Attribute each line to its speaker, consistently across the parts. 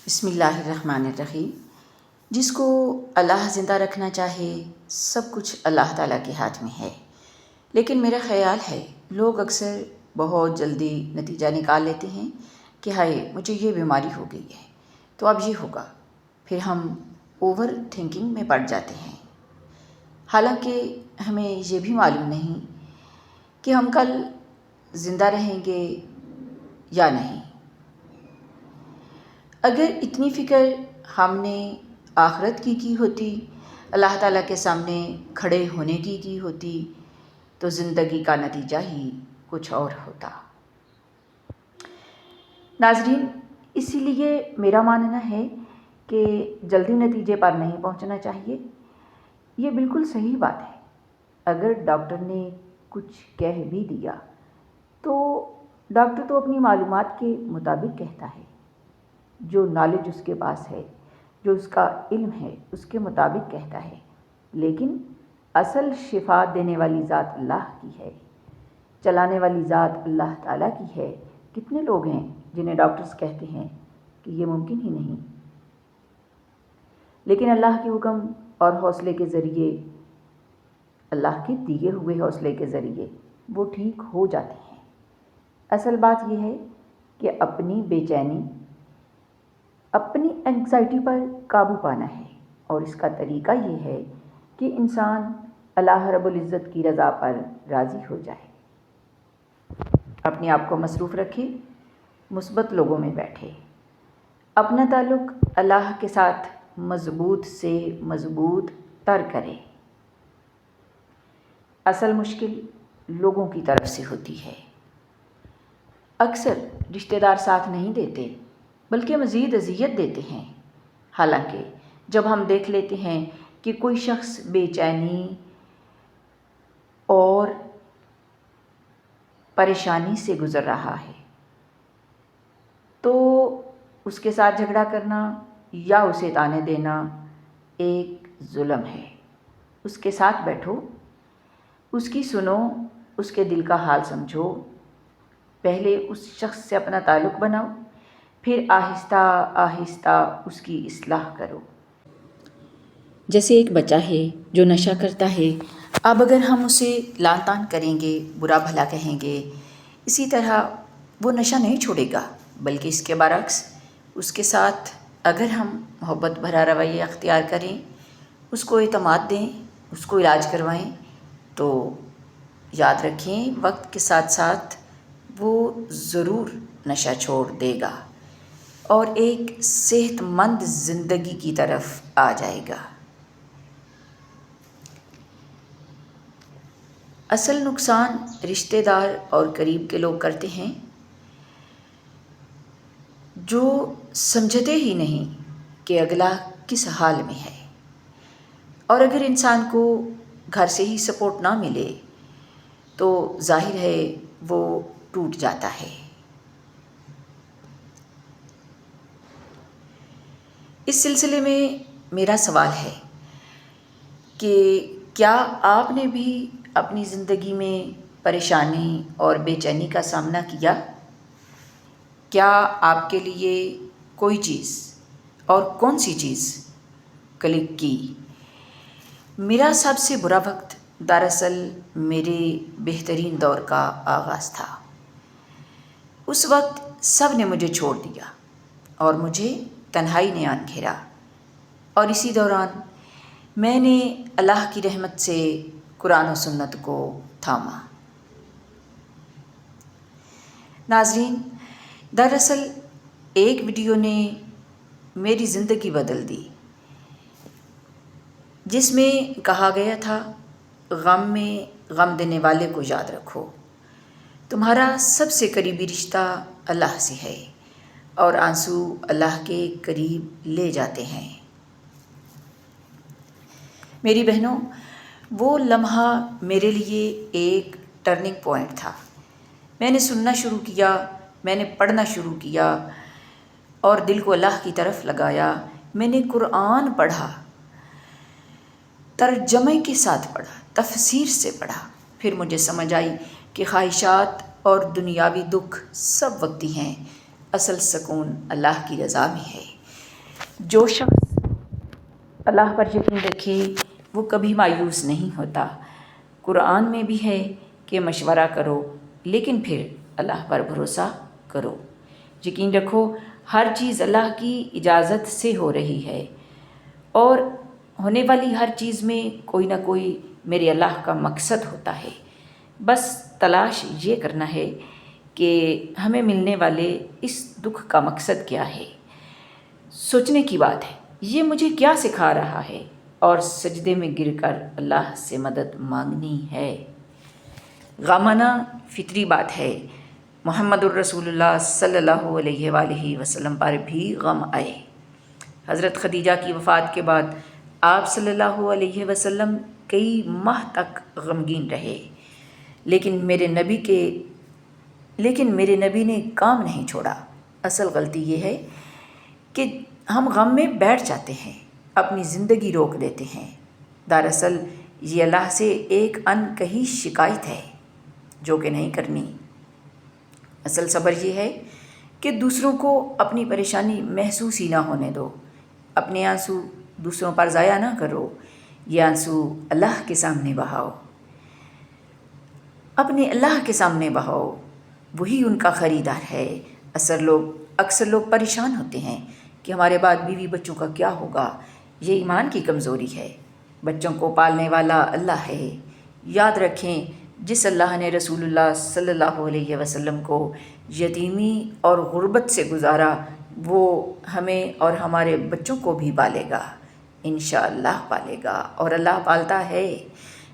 Speaker 1: بسم اللہ الرحمن الرحیم۔ جس کو اللہ زندہ رکھنا چاہے سب کچھ اللہ تعالیٰ کے ہاتھ میں ہے، لیکن میرا خیال ہے لوگ اکثر بہت جلدی نتیجہ نکال لیتے ہیں کہ ہائے مجھے یہ بیماری ہو گئی ہے تو اب یہ ہوگا، پھر ہم اوور تھنکنگ میں پڑ جاتے ہیں، حالانکہ ہمیں یہ بھی معلوم نہیں کہ ہم کل زندہ رہیں گے یا نہیں۔ اگر اتنی فکر ہم نے آخرت کی ہوتی، اللہ تعالیٰ کے سامنے کھڑے ہونے کی ہوتی، تو زندگی کا نتیجہ ہی کچھ اور ہوتا۔ ناظرین، اسی لیے میرا ماننا ہے کہ جلدی نتیجے پر نہیں پہنچنا چاہیے۔ یہ بالکل صحیح بات ہے۔ اگر ڈاکٹر نے کچھ کہہ بھی دیا تو ڈاکٹر تو اپنی معلومات کے مطابق کہتا ہے، جو نالج اس کے پاس ہے، جو اس کا علم ہے، اس کے مطابق کہتا ہے، لیکن اصل شفا دینے والی ذات اللہ کی ہے، چلانے والی ذات اللہ تعالیٰ کی ہے۔ کتنے لوگ ہیں جنہیں ڈاکٹرز کہتے ہیں کہ یہ ممکن ہی نہیں، لیکن اللہ کے حکم اور حوصلے کے ذریعے، اللہ کے دیے ہوئے حوصلے کے ذریعے وہ ٹھیک ہو جاتے ہیں۔ اصل بات یہ ہے کہ اپنی بے چینی، اپنی انگزائٹی پر قابو پانا ہے، اور اس کا طریقہ یہ ہے کہ انسان اللہ رب العزت کی رضا پر راضی ہو جائے، اپنے آپ کو مصروف رکھے، مثبت لوگوں میں بیٹھے، اپنا تعلق اللہ کے ساتھ مضبوط سے مضبوط تر کرے۔ اصل مشکل لوگوں کی طرف سے ہوتی ہے۔ اکثر رشتہ دار ساتھ نہیں دیتے بلکہ مزید اذیت دیتے ہیں، حالانکہ جب ہم دیکھ لیتے ہیں کہ کوئی شخص بے چینی اور پریشانی سے گزر رہا ہے تو اس کے ساتھ جھگڑا کرنا یا اسے طعنے دینا ایک ظلم ہے۔ اس کے ساتھ بیٹھو، اس کی سنو، اس کے دل کا حال سمجھو، پہلے اس شخص سے اپنا تعلق بناؤ، پھر آہستہ آہستہ اس کی اصلاح کرو۔ جیسے ایک بچہ ہے جو نشہ کرتا ہے، اب اگر ہم اسے لعن طعن کریں گے، برا بھلا کہیں گے، اسی طرح وہ نشہ نہیں چھوڑے گا، بلکہ اس کے برعکس اس کے ساتھ اگر ہم محبت بھرا رویہ اختیار کریں، اس کو اعتماد دیں، اس کو علاج کروائیں، تو یاد رکھیں وقت کے ساتھ ساتھ وہ ضرور نشہ چھوڑ دے گا اور ایک صحت مند زندگی کی طرف آ جائے گا۔ اصل نقصان رشتہ دار اور قریب کے لوگ کرتے ہیں جو سمجھتے ہی نہیں کہ اگلا کس حال میں ہے، اور اگر انسان کو گھر سے ہی سپورٹ نہ ملے تو ظاہر ہے وہ ٹوٹ جاتا ہے۔ اس سلسلے میں میرا سوال ہے کہ کیا آپ نے بھی اپنی زندگی میں پریشانی اور بے چینی کا سامنا کیا؟ کیا آپ کے لیے کوئی چیز اور کون سی چیز کلک کی؟ میرا سب سے برا وقت دراصل میرے بہترین دور کا آغاز تھا۔ اس وقت سب نے مجھے چھوڑ دیا اور مجھے تنہائی نے آن گھیرا، اور اسی دوران میں نے اللہ کی رحمت سے قرآن و سنت کو تھاما۔ ناظرین، دراصل ایک ویڈیو نے میری زندگی بدل دی، جس میں کہا گیا تھا غم میں غم دینے والے کو یاد رکھو، تمہارا سب سے قریبی رشتہ اللہ سے ہے اور آنسو اللہ کے قریب لے جاتے ہیں۔ میری بہنوں، وہ لمحہ میرے لیے ایک ٹرننگ پوائنٹ تھا۔ میں نے سننا شروع کیا، میں نے پڑھنا شروع کیا اور دل کو اللہ کی طرف لگایا۔ میں نے قرآن پڑھا، ترجمے کے ساتھ پڑھا، تفسیر سے پڑھا، پھر مجھے سمجھ آئی کہ خواہشات اور دنیاوی دکھ سب وقتی ہیں، اصل سکون اللہ کی رضا میں ہے۔ جو شخص اللہ پر یقین رکھے وہ کبھی مایوس نہیں ہوتا۔ قرآن میں بھی ہے کہ مشورہ کرو لیکن پھر اللہ پر بھروسہ کرو۔ یقین رکھو ہر چیز اللہ کی اجازت سے ہو رہی ہے، اور ہونے والی ہر چیز میں کوئی نہ کوئی میرے اللہ کا مقصد ہوتا ہے۔ بس تلاش یہ کرنا ہے کہ ہمیں ملنے والے اس دکھ کا مقصد کیا ہے۔ سوچنے کی بات ہے یہ مجھے کیا سکھا رہا ہے، اور سجدے میں گر کر اللہ سے مدد مانگنی ہے۔ غم آنا فطری بات ہے۔ محمد الرسول اللہ صلی اللہ علیہ وآلہ وسلم پر بھی غم آئے۔ حضرت خدیجہ کی وفات کے بعد آپ صلی اللہ علیہ وسلم کئی ماہ تک غمگین رہے، لیکن میرے نبی نے کام نہیں چھوڑا۔ اصل غلطی یہ ہے کہ ہم غم میں بیٹھ جاتے ہیں، اپنی زندگی روک دیتے ہیں۔ دراصل یہ اللہ سے ایک انکہی شکایت ہے جو کہ نہیں کرنی۔ اصل صبر یہ ہے کہ دوسروں کو اپنی پریشانی محسوس ہی نہ ہونے دو۔ اپنے آنسو دوسروں پر ضائع نہ کرو، یہ آنسو اللہ کے سامنے بہاؤ، اپنے اللہ کے سامنے بہاؤ، وہی ان کا خریدار ہے۔ اکثر لوگ پریشان ہوتے ہیں کہ ہمارے بعد بیوی بچوں کا کیا ہوگا۔ یہ ایمان کی کمزوری ہے۔ بچوں کو پالنے والا اللہ ہے۔ یاد رکھیں جس اللہ نے رسول اللہ صلی اللہ علیہ وسلم کو یتیمی اور غربت سے گزارا، وہ ہمیں اور ہمارے بچوں کو بھی پالے گا، انشاءاللہ پالے گا، اور اللہ پالتا ہے۔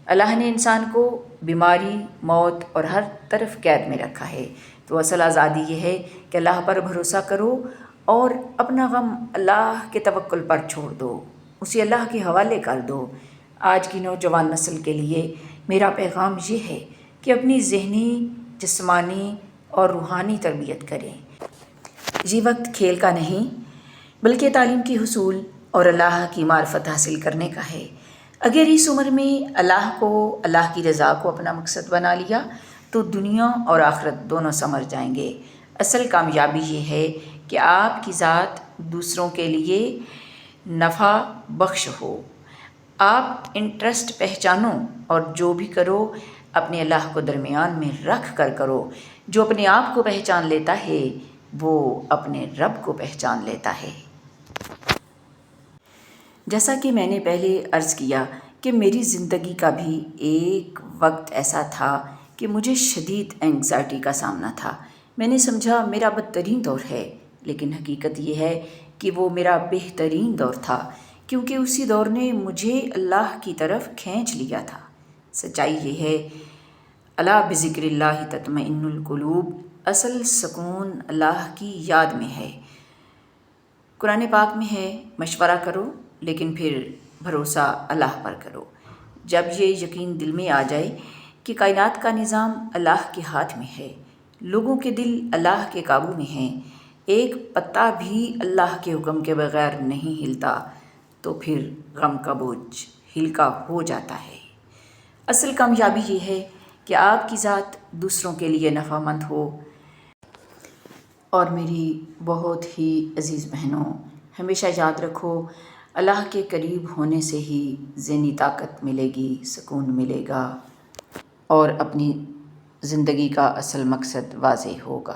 Speaker 1: اللہ نے انسان کو بیماری، موت اور ہر طرف قید میں رکھا ہے، تو اصل آزادی یہ ہے کہ اللہ پر بھروسہ کرو اور اپنا غم اللہ کے توکل پر چھوڑ دو، اسے اللہ کے حوالے کر دو۔ آج کی نوجوان نسل کے لیے میرا پیغام یہ ہے کہ اپنی ذہنی، جسمانی اور روحانی تربیت کریں۔ یہ وقت کھیل کا نہیں بلکہ تعلیم کی حصول اور اللہ کی معرفت حاصل کرنے کا ہے۔ اگر اس عمر میں اللہ کی رضا کو اپنا مقصد بنا لیا تو دنیا اور آخرت دونوں سنور جائیں گے۔ اصل کامیابی یہ ہے کہ آپ کی ذات دوسروں کے لیے نفع بخش ہو۔ آپ انٹرسٹ پہچانو اور جو بھی کرو اپنے اللہ کو درمیان میں رکھ کر کرو۔ جو اپنے آپ کو پہچان لیتا ہے وہ اپنے رب کو پہچان لیتا ہے۔ جیسا کہ میں نے پہلے عرض کیا کہ میری زندگی کا بھی ایک وقت ایسا تھا کہ مجھے شدید اینگزائٹی کا سامنا تھا۔ میں نے سمجھا میرا بدترین دور ہے، لیکن حقیقت یہ ہے کہ وہ میرا بہترین دور تھا، کیونکہ اسی دور نے مجھے اللہ کی طرف کھینچ لیا تھا۔ سچائی یہ ہے الا بذکر اللہ تطمئن القلوب، اصل سکون اللہ کی یاد میں ہے۔ قرآن پاک میں ہے مشورہ کرو لیکن پھر بھروسہ اللہ پر کرو۔ جب یہ یقین دل میں آ جائے کہ کائنات کا نظام اللہ کے ہاتھ میں ہے، لوگوں کے دل اللہ کے قابو میں ہیں، ایک پتا بھی اللہ کے حکم کے بغیر نہیں ہلتا، تو پھر غم کا بوجھ ہلکا ہو جاتا ہے۔ اصل کامیابی یہ ہے کہ آپ کی ذات دوسروں کے لیے نفع مند ہو۔ اور میری بہت ہی عزیز بہنوں، ہمیشہ یاد رکھو اللہ کے قریب ہونے سے ہی ذہنی طاقت ملے گی، سکون ملے گا، اور اپنی زندگی کا اصل مقصد واضح ہوگا۔